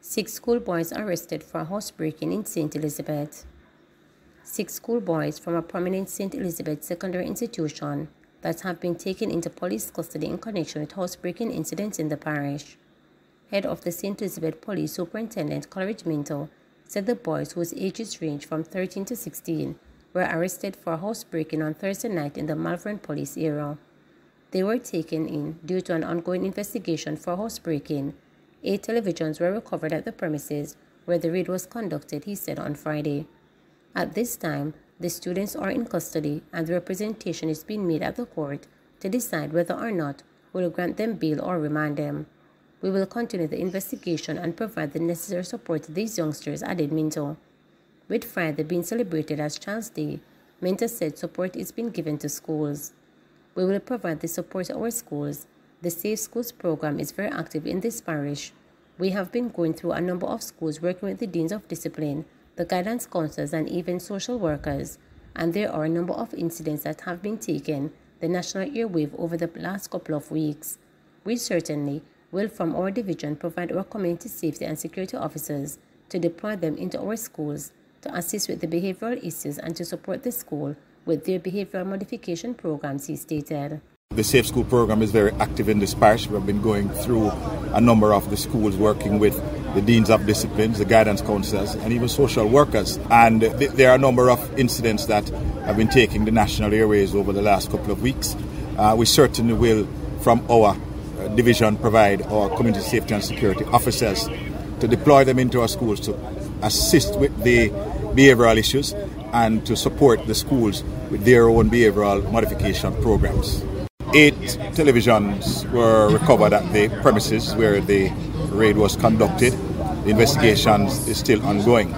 Six schoolboys arrested for housebreaking in St. Elizabeth. 6 schoolboys from a prominent St. Elizabeth secondary institution that have been taken into police custody in connection with housebreaking incidents in the parish. Head of the St. Elizabeth Police Superintendent Coleridge Minto said the boys, whose ages range from 13 to 16, were arrested for housebreaking on Thursday night in the Malvern police area. They were taken in due to an ongoing investigation for housebreaking. 8 televisions were recovered at the premises where the raid was conducted, he said on Friday. At this time, the students are in custody and the representation is being made at the court to decide whether or not we will grant them bail or remand them. We will continue the investigation and provide the necessary support to these youngsters, added Minto. With Friday being celebrated as Child's Day, Minto said support is being given to schools. We will provide the support to our schools. The Safe Schools program is very active in this parish. We have been going through a number of schools working with the deans of discipline, the guidance counselors and even social workers, and there are a number of incidents that have been taken the national airwave over the last couple of weeks. We certainly will from our division provide our community safety and security officers to deploy them into our schools to assist with the behavioral issues and to support the school with their behavioral modification programs, he stated. The Safe School program is very active in this parish. We have been going through a number of the schools working with the deans of disciplines, the guidance counselors, and even social workers. And there are a number of incidents that have been taking the national airways over the last couple of weeks. We certainly will, from our division, provide our community safety and security officers to deploy them into our schools to assist with the behavioral issues and to support the schools with their own behavioral modification programs. 8 televisions were recovered at the premises where the raid was conducted. The investigation is still ongoing.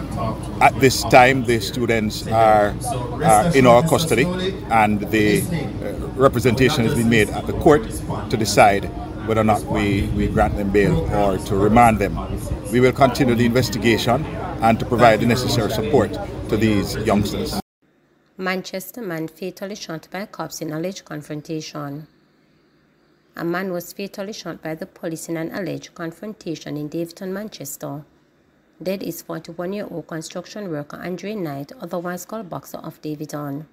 At this time, the students are in our custody, and the representation has been made at the court to decide whether or not we grant them bail or to remand them. We will continue the investigation and to provide the necessary support to these youngsters. Manchester man fatally shot by cops in alleged confrontation. A man was fatally shot by the police in an alleged confrontation in Daveton, Manchester. Dead is 41-year-old construction worker Andre Knight, otherwise called Boxer of Daveton.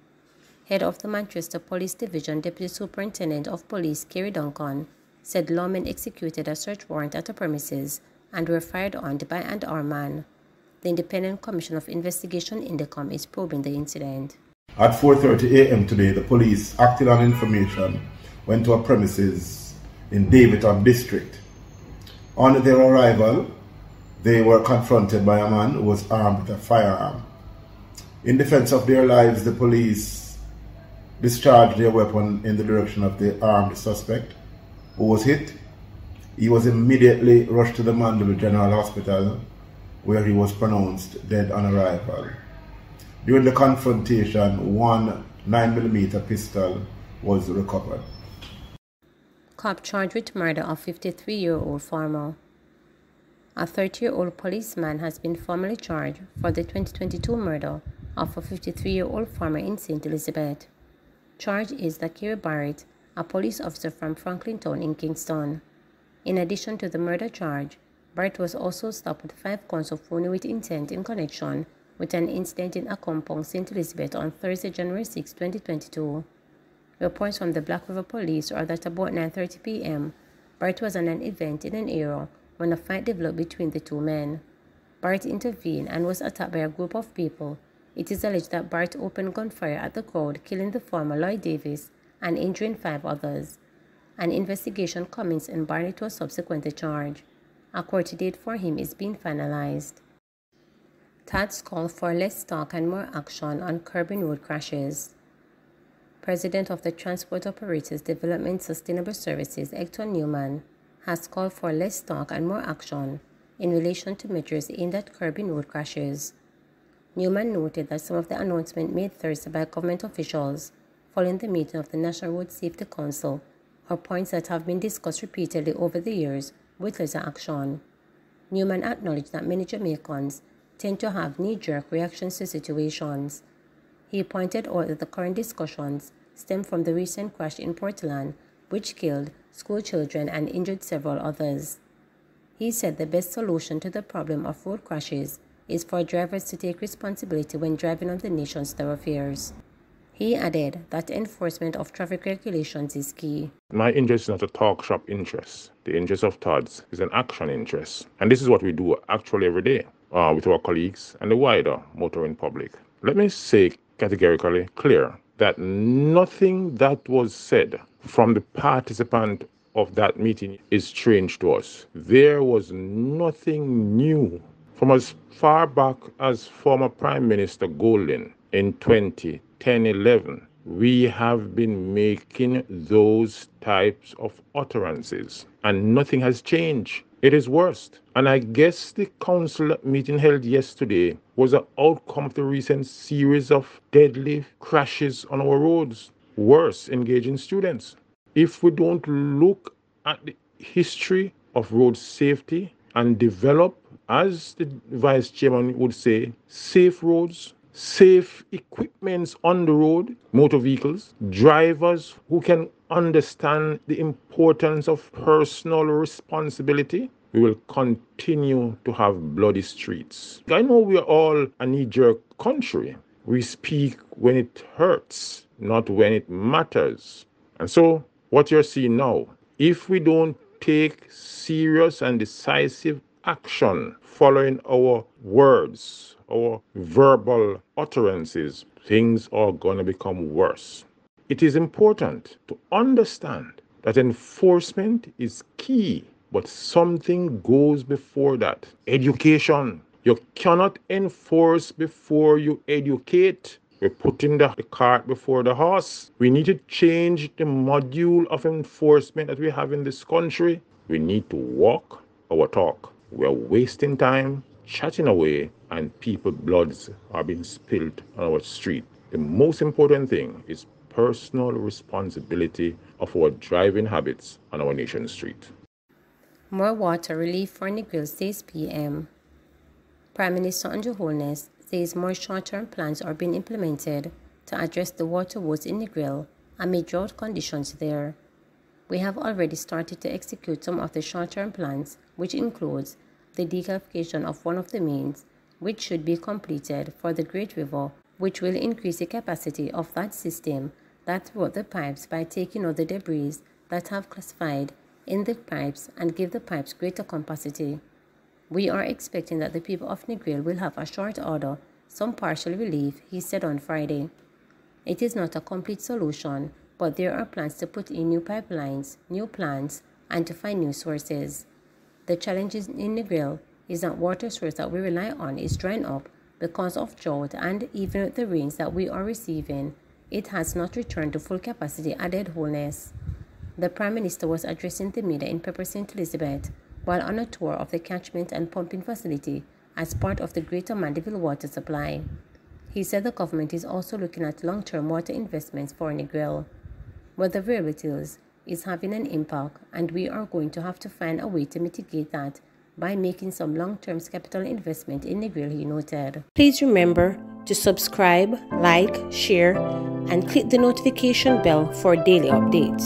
Head of the Manchester Police Division, Deputy Superintendent of Police Kerry Duncan, said lawmen executed a search warrant at the premises and were fired on by an armed man. The Independent Commission of Investigation Indicom is probing the incident. At 4:30 a.m. today, the police, acting on information, went to a premises in Daveton district. On their arrival, they were confronted by a man who was armed with a firearm. In defense of their lives, the police discharged their weapon in the direction of the armed suspect, who was hit. He was immediately rushed to the Mandeville General Hospital, where he was pronounced dead on arrival. During the confrontation, one 9mm pistol was recovered. Cop charged with murder of 53-year-old farmer. A 30-year-old policeman has been formally charged for the 2022 murder of a 53-year-old farmer in St. Elizabeth. Charge is Lakiri Barrett, a police officer from Franklin Town in Kingston. In addition to the murder charge, Barrett was also stopped with 5 counts of felony with intent in connection with an incident in Accompong, St. Elizabeth on Thursday, January 6, 2022. Reports from the Black River Police are that about 9:30 p.m., Barrett was at an event in an area when a fight developed between the two men. Barrett intervened and was attacked by a group of people. It is alleged that Barrett opened gunfire at the crowd, killing the farmer Lloyd Davis and injuring 5 others. An investigation commenced and Barrett was subsequently charged. A court date for him is being finalized. TADS call for less talk and more action on curbing road crashes. President of the Transport Operators Development Sustainable Services, Hector Newman, has called for less talk and more action in relation to measures aimed at curbing road crashes. Newman noted that some of the announcements made Thursday by government officials following the meeting of the National Road Safety Council are points that have been discussed repeatedly over the years with little action. Newman acknowledged that many Jamaicans tend to have knee-jerk reactions to situations. He pointed out that the current discussions stem from the recent crash in Portland, which killed school children and injured several others. He said the best solution to the problem of road crashes is for drivers to take responsibility when driving on the nation's thoroughfares. He added that enforcement of traffic regulations is key. My interest is not a talk shop interest. The interest of TODS is an action interest. And this is what we do actually every day with our colleagues and the wider motoring public. Let me say categorically clear that nothing that was said from the participant of that meeting is strange to us. There was nothing new. From as far back as former Prime Minister Golding in 2010-11, we have been making those types of utterances and nothing has changed. It is worse. And I guess the council meeting held yesterday was an outcome of the recent series of deadly crashes on our roads. Worse, engaging students. If we don't look at the history of road safety and develop, as the vice chairman would say, safe roads, safe equipments on the road, motor vehicles, drivers who can understand the importance of personal responsibility, we will continue to have bloody streets. I know we are all a knee-jerk country. We speak when it hurts, not when it matters. And so, what you're seeing now, if we don't take serious and decisive action following our words, our verbal utterances, things are going to become worse. It is important to understand that enforcement is key, but something goes before that. Education. You cannot enforce before you educate. We're putting the cart before the horse. We need to change the module of enforcement that we have in this country. We need to walk our talk. We're wasting time, chatting away, and people's bloods are being spilled on our street. The most important thing is personal responsibility of our driving habits on our nation's street. More water relief for Negril, says PM. Prime Minister Andrew Holness says more short-term plans are being implemented to address the water woes in Negril amid drought conditions there. We have already started to execute some of the short-term plans, which includes the decalification of one of the mains, which should be completed for the Great River, which will increase the capacity of that system that threw out the pipes by taking out the debris that have classified in the pipes and give the pipes greater capacity. We are expecting that the people of Negril will have a short order, some partial relief, he said on Friday. It is not a complete solution, but there are plans to put in new pipelines, new plants, and to find new sources. The challenge in Negril is that water source that we rely on is drying up because of drought, and even with the rains that we are receiving, it has not returned to full capacity, added Holness. The Prime Minister was addressing the media in Pepper St. Elizabeth while on a tour of the catchment and pumping facility as part of the Greater Mandeville water supply. He said the government is also looking at long-term water investments for Negril. Weather variabilities is having an impact, and we are going to have to find a way to mitigate that by making some long-term capital investment in Negril, he noted. Please remember to subscribe, like, share, and click the notification bell for daily updates.